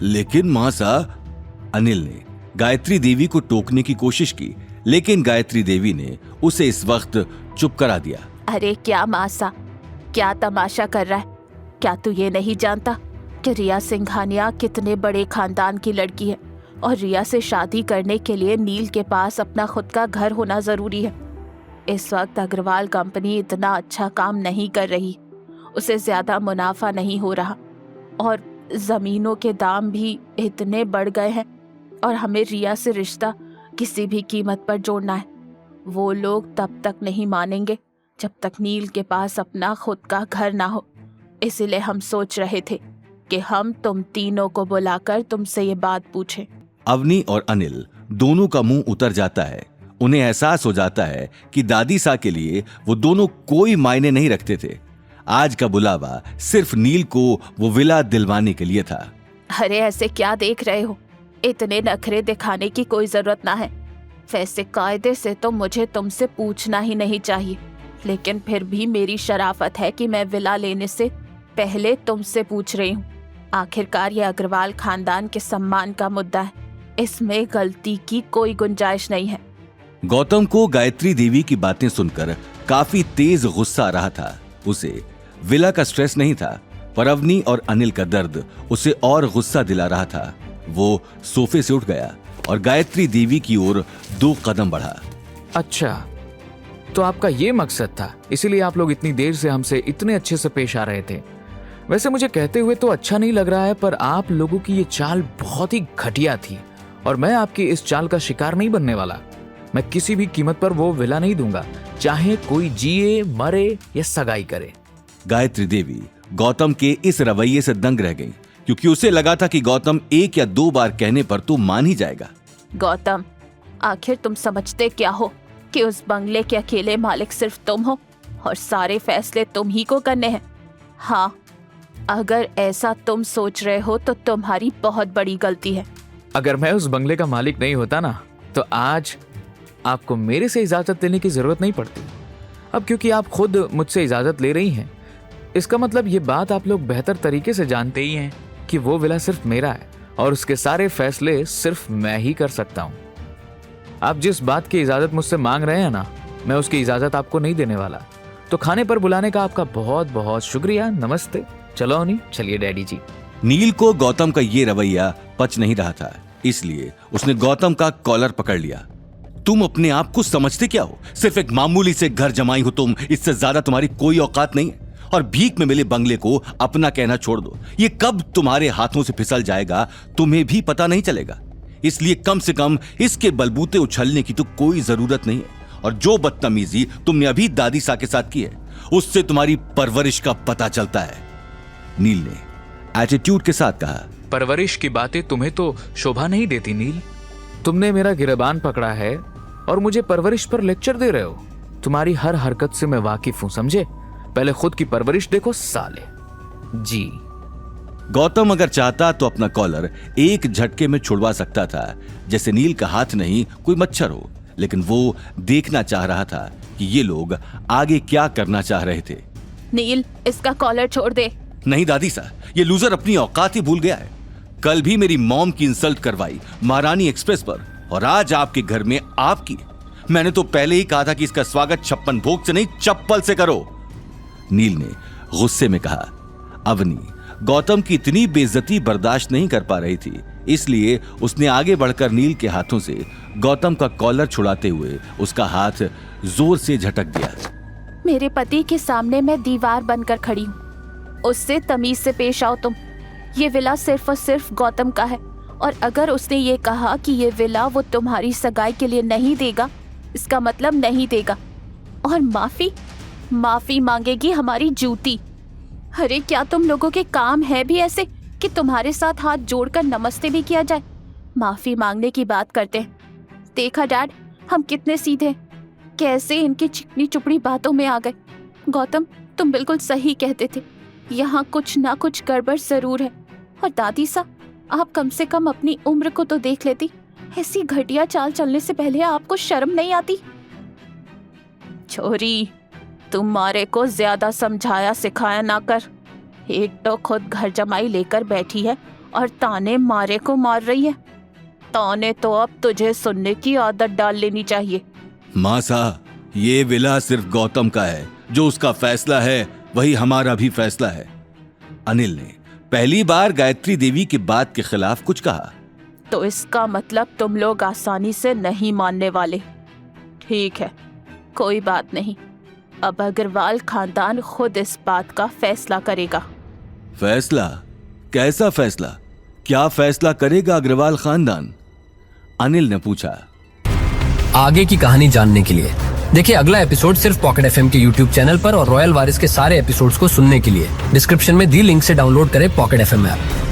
लेकिन मां साहब, अनिल ने गायत्री देवी को टोकने की कोशिश की, लेकिन गायत्री देवी ने उसे इस वक्त चुप करा दिया। अरे क्या मासा, क्या तमाशा कर रहा है? क्या तू ये नहीं जानता कि रिया सिंघानिया कितने बड़े खानदान की लड़की है और रिया से शादी करने के लिए नील के पास अपना खुद का घर होना जरूरी है। इस वक्त अग्रवाल कंपनी इतना अच्छा काम नहीं कर रही, उसे ज्यादा मुनाफा नहीं हो रहा और जमीनों के दाम भी इतने बढ़ गए हैं और हमें रिया से रिश्ता किसी भी कीमत पर जोड़ना है। वो लोग तब तक नहीं मानेंगे जब तक नील के पास अपना खुद का घर ना हो। इसीलिए हम सोच रहे थे कि हम तुम तीनों को बुलाकर तुमसे ये बात पूछें। अवनी और अनिल दोनों का मुंह उतर जाता है। उन्हें एहसास हो जाता है कि दादी सा के लिए वो दोनों कोई मायने नहीं रखते थे। आज का बुलावा सिर्फ नील को वो विला दिलवाने के लिए था। अरे ऐसे क्या देख रहे हो? इतने नखरे दिखाने की कोई जरूरत ना है। वैसे कायदे से तो मुझे तुमसे पूछना ही नहीं चाहिए, लेकिन फिर भी मेरी शराफत है कि मैं विला लेने से पहले तुमसे पूछ रही हूँ। आखिरकार ये अग्रवाल खानदान के सम्मान का मुद्दा है, इसमें गलती की कोई गुंजाइश नहीं है। गौतम को गायत्री देवी की बातें सुनकर काफी तेज गुस्सा आ रहा था। उसे विला का स्ट्रेस नहीं था, पर अवनी और अनिल का दर्द उसे और गुस्सा दिला रहा था। वो सोफे से उठ गया और गायत्री देवी की ओर 2 कदम बढ़ा। अच्छा, तो आपका ये मकसद था, इसीलिए आप लोग इतनी देर से हमसे इतने अच्छे से पेश आ रहे थे। वैसे मुझे कहते हुए तो अच्छा नहीं लग रहा है, पर आप लोगों की ये चाल बहुत ही घटिया थी और मैं आपकी इस चाल का शिकार नहीं बनने वाला। मैं किसी भी कीमत पर वो विला नहीं दूंगा, चाहे कोई जिए मरे या सगाई करे। गायत्री देवी गौतम के इस रवैये से दंग रह गई, क्योंकि उसे लगा था कि गौतम 1 या 2 बार कहने पर तो मान ही जाएगा। गौतम, आखिर तुम समझते क्या हो कि उस बंगले के अकेले मालिक सिर्फ तुम हो और सारे फैसले तुम ही को करने हैं। हाँ, अगर ऐसा तुम सोच रहे हो तो तुम्हारी बहुत बड़ी गलती है। अगर मैं उस बंगले का मालिक नहीं होता ना, तो आज आपको मेरे से इजाजत लेने की जरूरत नहीं पड़ती। अब क्योंकि आप खुद मुझसे इजाजत ले रही हैं, इसका मतलब ये बात आप लोग बेहतर तरीके से जानते ही हैं कि वो विला सिर्फ मेरा है और उसके सारे फैसले सिर्फ मैं ही कर सकता हूँ। आप जिस बात की इजाजत मुझसे मांग रहे हैं ना, मैं उसकी इजाजत आपको नहीं देने वाला। तो खाने पर बुलाने का आपका बहुत बहुत शुक्रिया। नमस्ते। चलो अवनी, चलिए डैडी जी। नील को गौतम का ये रवैया पच नहीं रहा था, इसलिए उसने गौतम का कॉलर पकड़ लिया। तुम अपने आप को समझते क्या हो? सिर्फ एक मामूली से घर जमाई हो तुम, इससे ज्यादा तुम्हारी कोई औकात नहीं है। और भीख में मिले बंगले को अपना कहना छोड़ दो। ये कब तुम्हारे हाथों से फिसल जाएगा तुम्हें भी पता नहीं चलेगा। इसलिए कम से कम इसके बलबूते उछलने की तो कोई जरूरत नहीं है। और जो बदतमीजी तुमने अभी दादी सा के साथ की है, उससे तुम्हारी परवरिश का पता चलता है। नील ने एटीट्यूड के साथ कहा। परवरिश की बातें तुम्हें तो शोभा नहीं देती नील। तुमने मेरा गिरबान पकड़ा है और मुझे परवरिश पर लेक्चर दे रहे हो। तुम्हारी हर हरकत से मैं वाकिफ हूं, समझे? पहले खुद की परवरिश देखो साले जी। गौतम अगर चाहता तो अपना कॉलर एक झटके में छुड़वा सकता था, जैसे नील का हाथ नहीं कोई मच्छर हो। लेकिन वो देखना चाह रहा था कि ये लोग आगे क्या करना चाह रहे थे। नील, इसका कॉलर छोड़ दे। नहीं दादी सा, ये लूजर अपनी औकात ही भूल गया है। कल भी मेरी मॉम की इंसल्ट करवाई महारानी एक्सप्रेस पर, और आज आपके घर में आपकी। मैंने तो पहले ही कहा था कि इसका स्वागत 56 भोग से नहीं चप्पल से करो। नील ने गुस्से में कहा। अवनी गौतम की इतनी बेइज्जती बर्दाश्त नहीं कर पा रही थी, इसलिए उसने आगे बढ़कर नील के हाथों से गौतम का कॉलर छुड़ाते हुए उसका हाथ जोर से झटक दिया। मेरे पति के सामने मैं दीवार बनकर खड़ी हूँ, उससे तमीज से पेश आओ तुम। ये विला सिर्फ और सिर्फ गौतम का है, और अगर उसने ये कहा कि ये विला वो तुम्हारी सगाई के लिए नहीं देगा, इसका मतलब नहीं देगा। और माफी मांगेगी हमारी जूती। अरे क्या तुम लोगों के काम है भी ऐसे कि तुम्हारे साथ हाथ जोड़कर नमस्ते भी किया जाए? माफी मांगने की बात करते हैं। देखा डैड, हम कितने सीधे, कैसे इनकी चिकनी चुपड़ी बातों में आ गए। गौतम, तुम बिल्कुल सही कहते थे, यहाँ कुछ ना कुछ गड़बड़ जरूर है। और दादी सा, आप कम से कम अपनी उम्र को तो देख लेती। ऐसी घटिया चाल चलने से पहले आपको शर्म नहीं आती? छोरी, तुम्हारे को ज्यादा समझाया सिखाया ना कर। एक तो खुद घर जमाई लेकर बैठी है और ताने मारे को मार रही है। ताने तो अब तुझे सुनने की आदत डाल लेनी चाहिए। मासा, ये विला सिर्फ गौतम का है, जो उसका फैसला है वही हमारा भी फैसला है। अनिल ने पहली बार गायत्री देवी की बात के खिलाफ कुछ कहा। तो इसका मतलब तुम लोग आसानी से नहीं मानने वाले। ठीक है, कोई बात नहीं। अब अग्रवाल खानदान खुद इस बात का फैसला करेगा। फैसला? कैसा फैसला? क्या फैसला करेगा अग्रवाल खानदान? अनिल ने पूछा। आगे की कहानी जानने के लिए देखिए अगला एपिसोड सिर्फ पॉकेट एफएम के यूट्यूब चैनल पर और रॉयल वारिस के सारे एपिसोड्स को सुनने के लिए डिस्क्रिप्शन में दी लिंक से डाउनलोड करें पॉकेट एफएम ऐप।